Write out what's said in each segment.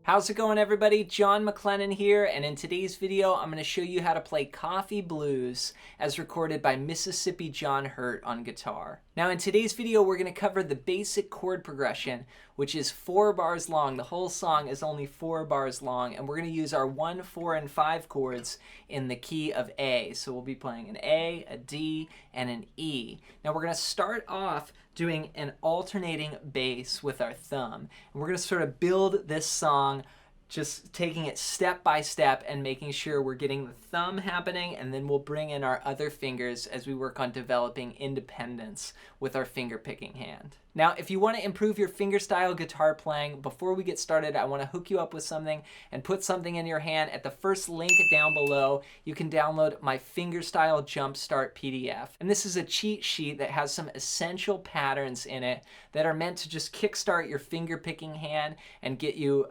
How's it going, everybody? John MacLennan here, and in today's video I'm going to show you how to play Coffee Blues as recorded by Mississippi John Hurt on guitar. Now in today's video we're going to cover the basic chord progression, which is 4 bars long. The whole song is only 4 bars long, and we're going to use our 1, 4, and 5 chords in the key of A. So we'll be playing an A, a D, and an E. Now we're going to start off doing an alternating bass with our thumb. And we're going to sort of build this song just taking it step by step and making sure we're getting the thumb happening, and then we'll bring in our other fingers as we work on developing independence with our finger picking hand. Now, if you want to improve your fingerstyle guitar playing, before we get started, I want to hook you up with something and put something in your hand. At the first link down below, you can download my Fingerstyle Jumpstart PDF. And this is a cheat sheet that has some essential patterns in it that are meant to just kickstart your finger picking hand and get you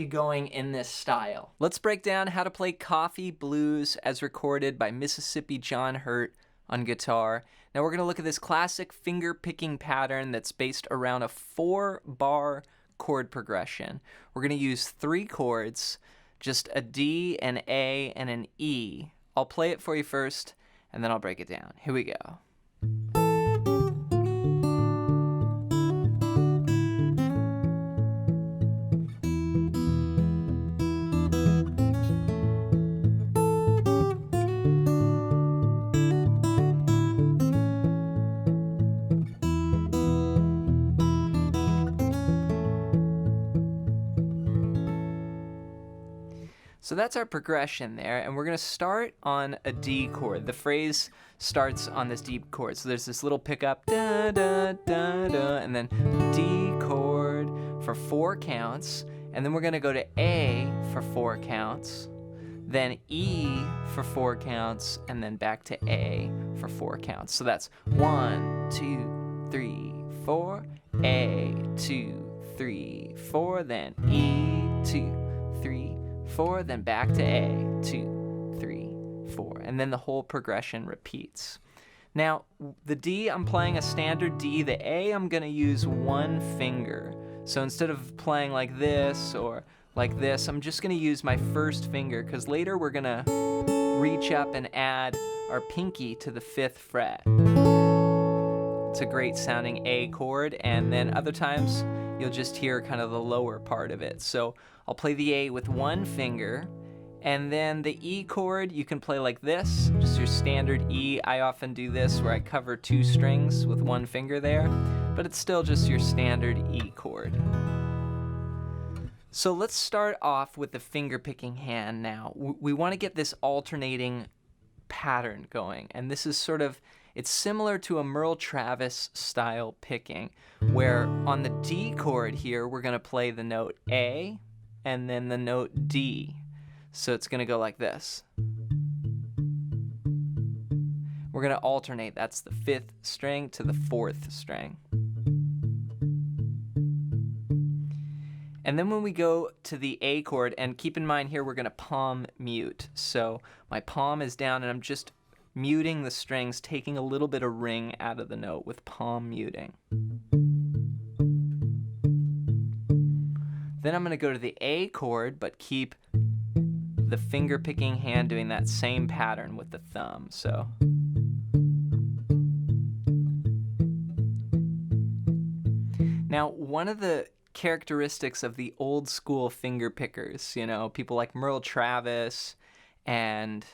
going in this style. Let's break down how to play Coffee Blues as recorded by Mississippi John Hurt on guitar. Now we're going to look at this classic finger picking pattern that's based around a 4-bar chord progression. We're going to use 3 chords, just a D, an A, and an E. I'll play it for you first, and then I'll break it down. Here we go. So that's our progression there, and we're going to start on a D chord. The phrase starts on this D chord. So there's this little pickup, da da da da, and then D chord for 4 counts, and then we're going to go to A for 4 counts, then E for 4 counts, and then back to A for 4 counts. So that's 1, 2, 3, 4, A, 2, 3, 4, then E, 2, 3, 4, then back to A, 2, 3, 4, and then the whole progression repeats. Now, the D, I'm playing a standard D. The A, I'm going to use 1 finger. So instead of playing like this or like this, I'm just going to use my first finger, because later we're going to reach up and add our pinky to the 5th fret. It's a great sounding A chord, and then other times you'll just hear kind of the lower part of it. So I'll play the A with 1 finger, and then the E chord you can play like this, just your standard E. I often do this where I cover 2 strings with 1 finger there, but it's still just your standard E chord. So let's start off with the finger picking hand now. We want to get this alternating pattern going, and this is sort of, it's similar to a Merle Travis style picking, where on the D chord here we're going to play the note A and then the note D. So it's going to go like this. We're going to alternate. That's the 5th string to the 4th string. And then when we go to the A chord, and keep in mind here we're going to palm mute. So my palm is down and I'm just muting the strings, taking a little bit of ring out of the note with palm muting. Then I'm going to go to the A chord, but keep the finger picking hand doing that same pattern with the thumb. So now, one of the characteristics of the old school finger pickers, you know, people like Merle Travis and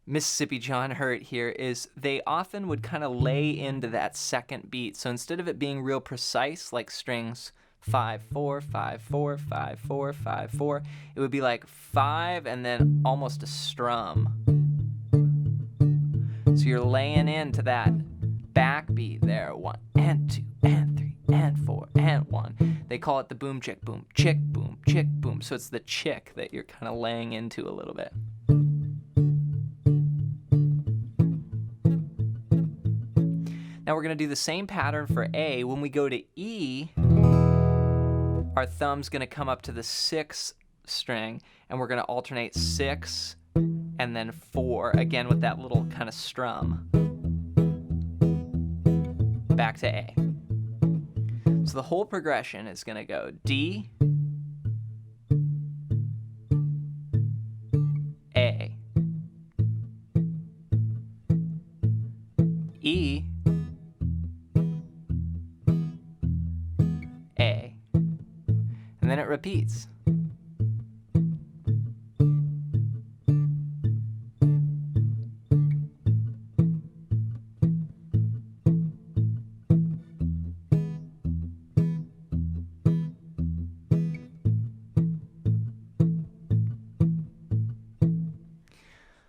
Mississippi John Hurt here, is they often would kind of lay into that second beat. So instead of it being real precise, like strings 5, 4, 5, 4, 5, 4, 5, 4, it would be like 5 and then almost a strum. So you're laying into that backbeat there. 1 and 2 and 3 and 4 and 1. They call it the boom, chick, boom, chick, boom, chick, boom. So it's the chick that you're kind of laying into a little bit. Now we're going to do the same pattern for A. When we go to E, our thumb's going to come up to the 6th string, and we're going to alternate 6 and then 4, again with that little kind of strum. Back to A. So the whole progression is going to go D, repeats.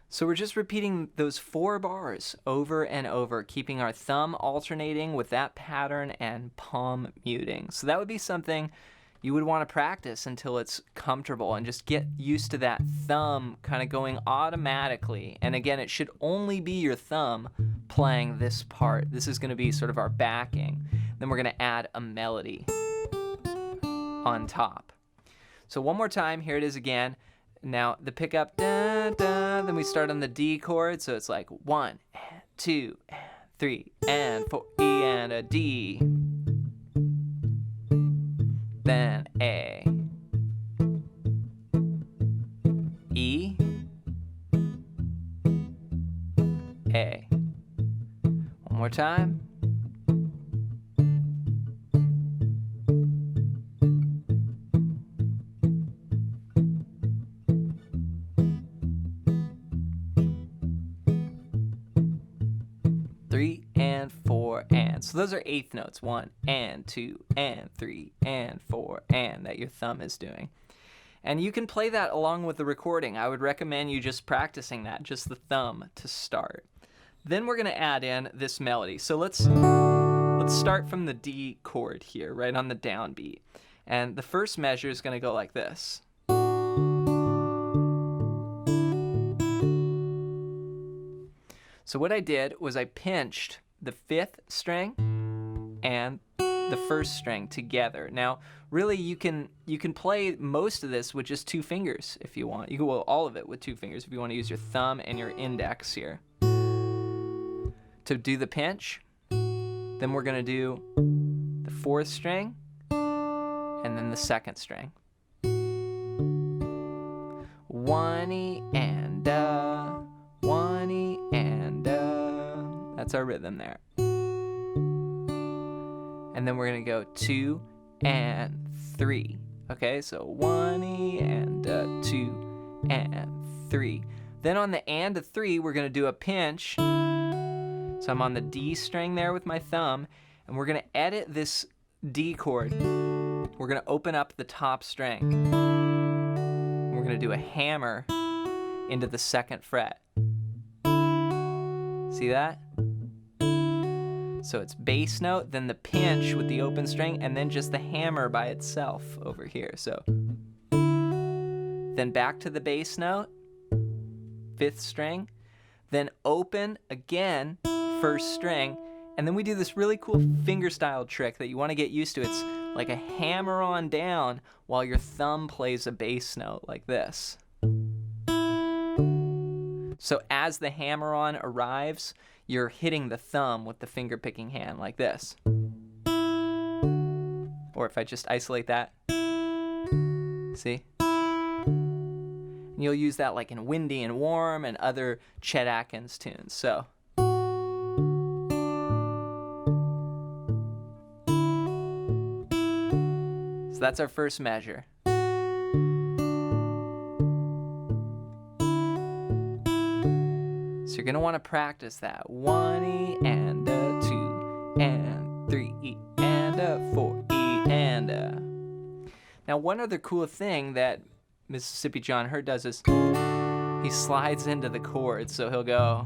So we're just repeating those 4 bars over and over, keeping our thumb alternating with that pattern and palm muting. So that would be something you would want to practice until it's comfortable and just get used to that thumb kind of going automatically. And again, it should only be your thumb playing this part. This is going to be sort of our backing. Then we're going to add a melody on top. So one more time, here it is again. Now the pickup, da, da, then we start on the D chord, so it's like 1 and 2 and 3 and 4, E and a D, then A, E, A. One more time. And 4 and. So those are eighth notes. 1 and 2 and 3 and 4 and that your thumb is doing. And you can play that along with the recording. I would recommend you just practicing that, just the thumb to start. Then we're going to add in this melody. So let's start from the D chord here, right on the downbeat. And the first measure is going to go like this. So what I did was I pinched the 5th string and the 1st string together. Now, really, you can play most of this with just 2 fingers if you want. You can, well, all of it with 2 fingers if you want to use your thumb and your index here. To do the pinch, then we're going to do the 4th string and then the 2nd string. 1 E and a, 1 E and a. That's our rhythm there. And then we're going to go 2 and 3. Okay, so 1 E and 2 and 3. Then on the and a 3, we're going to do a pinch. So I'm on the D string there with my thumb, and we're going to edit this D chord. We're going to open up the top string. We're going to do a hammer into the 2nd fret. See that? So it's bass note, then the pinch with the open string, and then just the hammer by itself over here. So then back to the bass note, 5th string, then open again, 1st string, and then we do this really cool finger-style trick that you want to get used to. It's like a hammer on down while your thumb plays a bass note like this. So as the hammer-on arrives, you're hitting the thumb with the finger-picking hand like this. Or if I just isolate that, see? And you'll use that like in Windy and Warm and other Chet Atkins tunes. So that's our first measure. So you're going to want to practice that. 1 E and a 2 and 3 E and a 4 E and a. Now one other cool thing that Mississippi John Hurt does is he slides into the chords. So he'll go.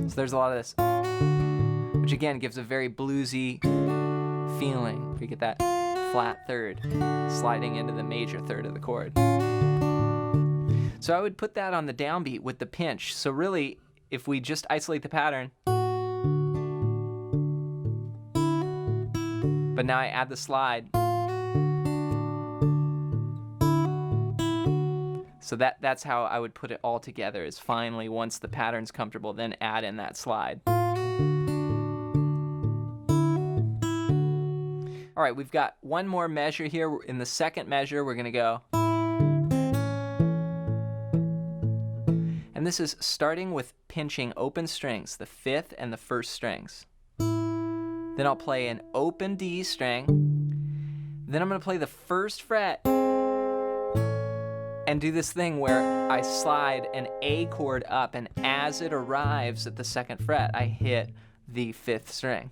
So there's a lot of this, which again gives a very bluesy feeling. We get that flat third sliding into the major third of the chord. So I would put that on the downbeat with the pinch. So really, if we just isolate the pattern, but now I add the slide. So that's how I would put it all together, is finally, once the pattern's comfortable, then add in that slide. All right, we've got one more measure here. In the 2nd measure, we're going to go. And And this is starting with pinching open strings, the 5th and the 1st strings. Then I'll play an open D string. Then I'm going to play the 1st fret and do this thing where I slide an A chord up, and as it arrives at the 2nd fret, I hit the 5th string.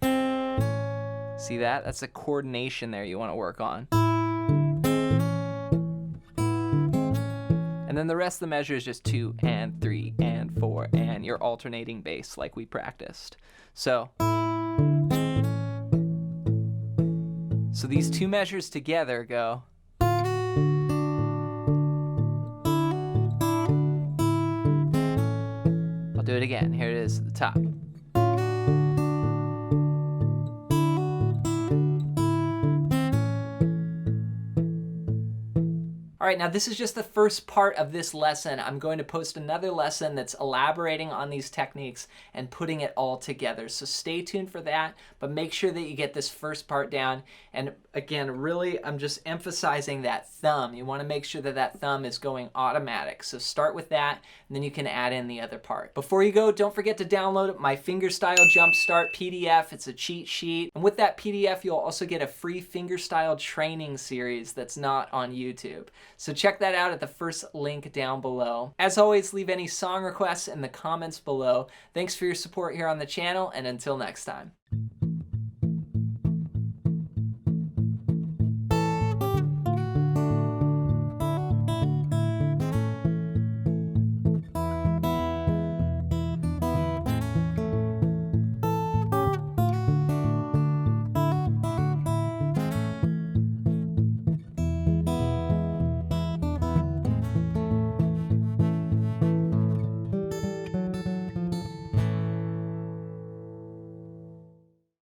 See that? That's the coordination there you want to work on. And then the rest of the measure is just 2 and 3 and 4 and your alternating bass like we practiced. So these 2 measures together go. I'll do it again. Here it is at the top. All right, now this is just the first part of this lesson. I'm going to post another lesson that's elaborating on these techniques and putting it all together. So stay tuned for that, but make sure that you get this first part down. And again, really, I'm just emphasizing that thumb. You want to make sure that that thumb is going automatic. So start with that, and then you can add in the other part. Before you go, don't forget to download my fingerstyle jumpstart PDF. It's a cheat sheet. And with that PDF, you'll also get a free fingerstyle training series that's not on YouTube. So check that out at the first link down below. As always, leave any song requests in the comments below. Thanks for your support here on the channel, and until next time.